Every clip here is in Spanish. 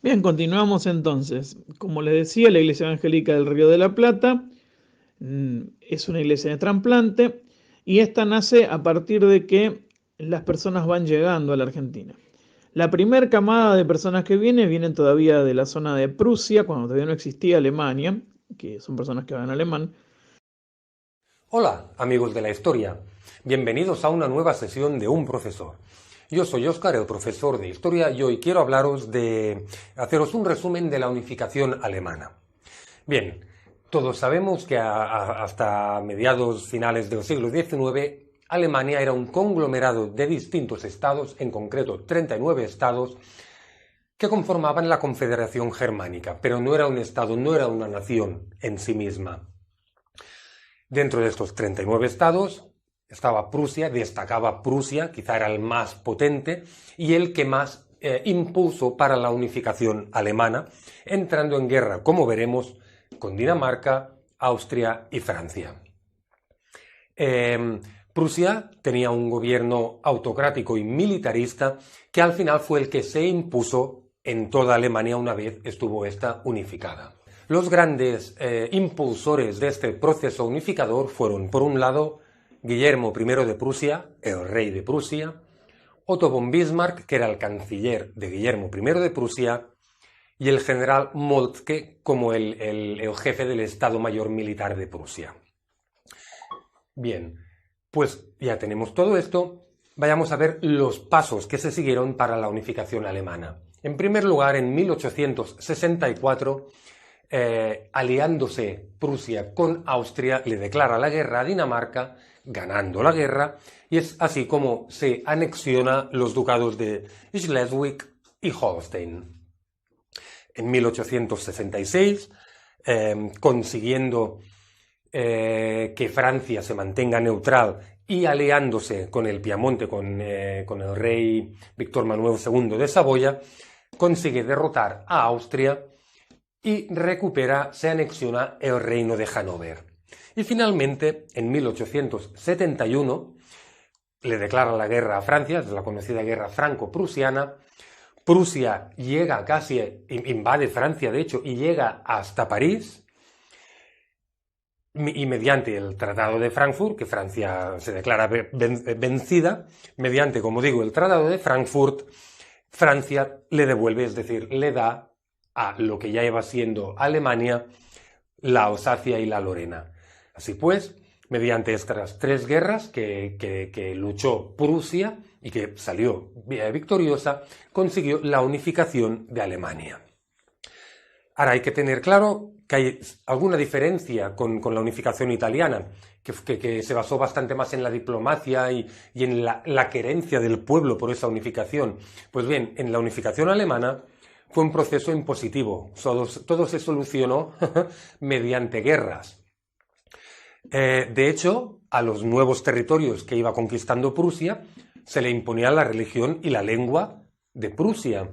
Bien, continuamos entonces. Como les decía, la Iglesia Evangélica del Río de la Plata es una iglesia de trasplante y esta nace a partir de que las personas van llegando a la Argentina. La primera camada de personas que vienen todavía de la zona de Prusia, cuando todavía no existía Alemania, que son personas que hablan alemán. Hola, amigos de la historia. Bienvenidos a una nueva sesión de Un Profesor. Yo soy Óscar, el profesor de Historia, y hoy quiero haceros un resumen de la unificación alemana. Bien, todos sabemos que hasta mediados finales del siglo XIX, Alemania era un conglomerado de distintos estados, en concreto 39 estados, que conformaban la Confederación Germánica, pero no era un estado, no era una nación en sí misma. Dentro de estos 39 estados estaba Prusia, destacaba Prusia, quizá era el más potente y el que más impuso para la unificación alemana, entrando en guerra, como veremos, con Dinamarca, Austria y Francia. Prusia tenía un gobierno autocrático y militarista que al final fue el que se impuso en toda Alemania una vez estuvo esta unificada. Los grandes impulsores de este proceso unificador fueron, por un lado, Guillermo I de Prusia, el rey de Prusia, Otto von Bismarck, que era el canciller de Guillermo I de Prusia, y el general Moltke como el jefe del Estado Mayor Militar de Prusia. Bien, pues ya tenemos todo esto. Vayamos a ver los pasos que se siguieron para la unificación alemana. En primer lugar, en 1864, aliándose Prusia con Austria, le declara la guerra a Dinamarca, ganando la guerra, y es así como se anexiona los ducados de Schleswig y Holstein. En 1866, consiguiendo que Francia se mantenga neutral y aliándose con el Piamonte, con el rey Víctor Manuel II de Saboya, consigue derrotar a Austria y se anexiona el reino de Hannover. Y finalmente, en 1871, le declara la guerra a Francia, es la conocida guerra franco-prusiana. Prusia llega invade Francia, de hecho, y llega hasta París, y mediante el Tratado de Frankfurt, que Francia se declara vencida, mediante, como digo, el Tratado de Frankfurt, Francia le devuelve, es decir, le da a lo que ya iba siendo Alemania, la Alsacia y la Lorena. Así pues, mediante estas tres guerras que luchó Prusia y que salió victoriosa, consiguió la unificación de Alemania. Ahora hay que tener claro que hay alguna diferencia con la unificación italiana, que se basó bastante más en la diplomacia y en la querencia del pueblo por esa unificación. Pues bien, en la unificación alemana fue un proceso impositivo, todo se solucionó mediante guerras. De hecho, a los nuevos territorios que iba conquistando Prusia se le imponía la religión y la lengua de Prusia.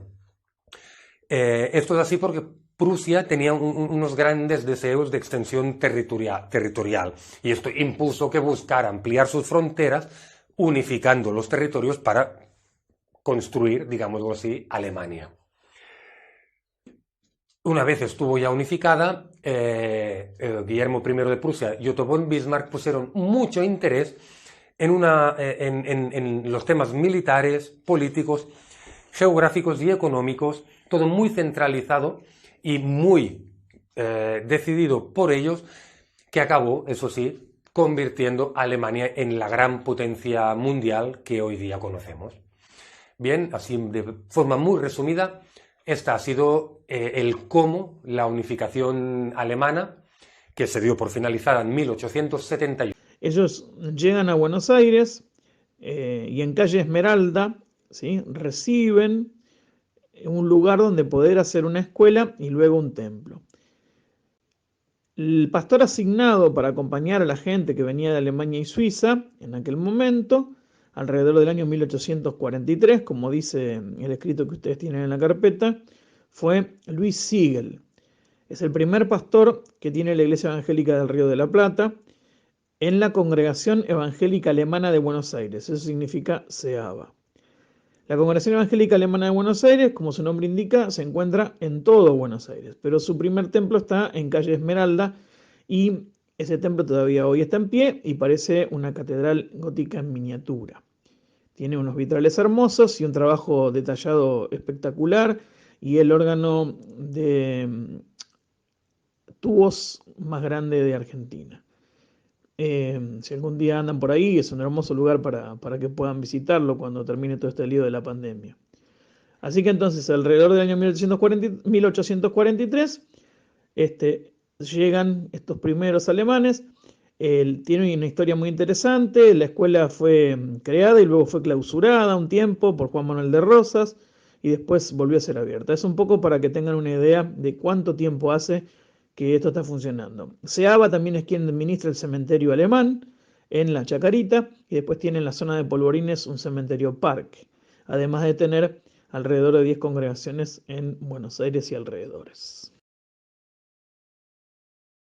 Esto es así porque Prusia tenía unos grandes deseos de extensión territorial y esto impulsó que buscara ampliar sus fronteras unificando los territorios para construir, digámoslo así, Alemania. Una vez estuvo ya unificada, Guillermo I de Prusia y Otto von Bismarck pusieron mucho interés en los temas militares, políticos, geográficos y económicos, todo muy centralizado y muy decidido por ellos, que acabó, eso sí, convirtiendo a Alemania en la gran potencia mundial que hoy día conocemos. Bien, así de forma muy resumida, esta ha sido el cómo la unificación alemana, que se dio por finalizada en 1871. Ellos llegan a Buenos Aires y en calle Esmeralda, ¿sí?, reciben un lugar donde poder hacer una escuela y luego un templo. El pastor asignado para acompañar a la gente que venía de Alemania y Suiza en aquel momento, alrededor del año 1843, como dice el escrito que ustedes tienen en la carpeta, fue Luis Siegel. Es el primer pastor que tiene la Iglesia Evangélica del Río de la Plata en la Congregación Evangélica Alemana de Buenos Aires. Eso significa SEABA. La Congregación Evangélica Alemana de Buenos Aires, como su nombre indica, se encuentra en todo Buenos Aires, pero su primer templo está en calle Esmeralda y ese templo todavía hoy está en pie y parece una catedral gótica en miniatura. Tiene unos vitrales hermosos y un trabajo detallado espectacular y el órgano de tubos más grande de Argentina. Si algún día andan por ahí, es un hermoso lugar para que puedan visitarlo cuando termine todo este lío de la pandemia. Así que entonces, alrededor del año 1843, llegan estos primeros alemanes. Tiene una historia muy interesante. La escuela fue creada y luego fue clausurada un tiempo por Juan Manuel de Rosas y después volvió a ser abierta. Es un poco para que tengan una idea de cuánto tiempo hace que esto está funcionando. Seaba también es quien administra el cementerio alemán en la Chacarita y después tiene en la zona de Polvorines un cementerio parque, además de tener alrededor de 10 congregaciones en Buenos Aires y alrededores.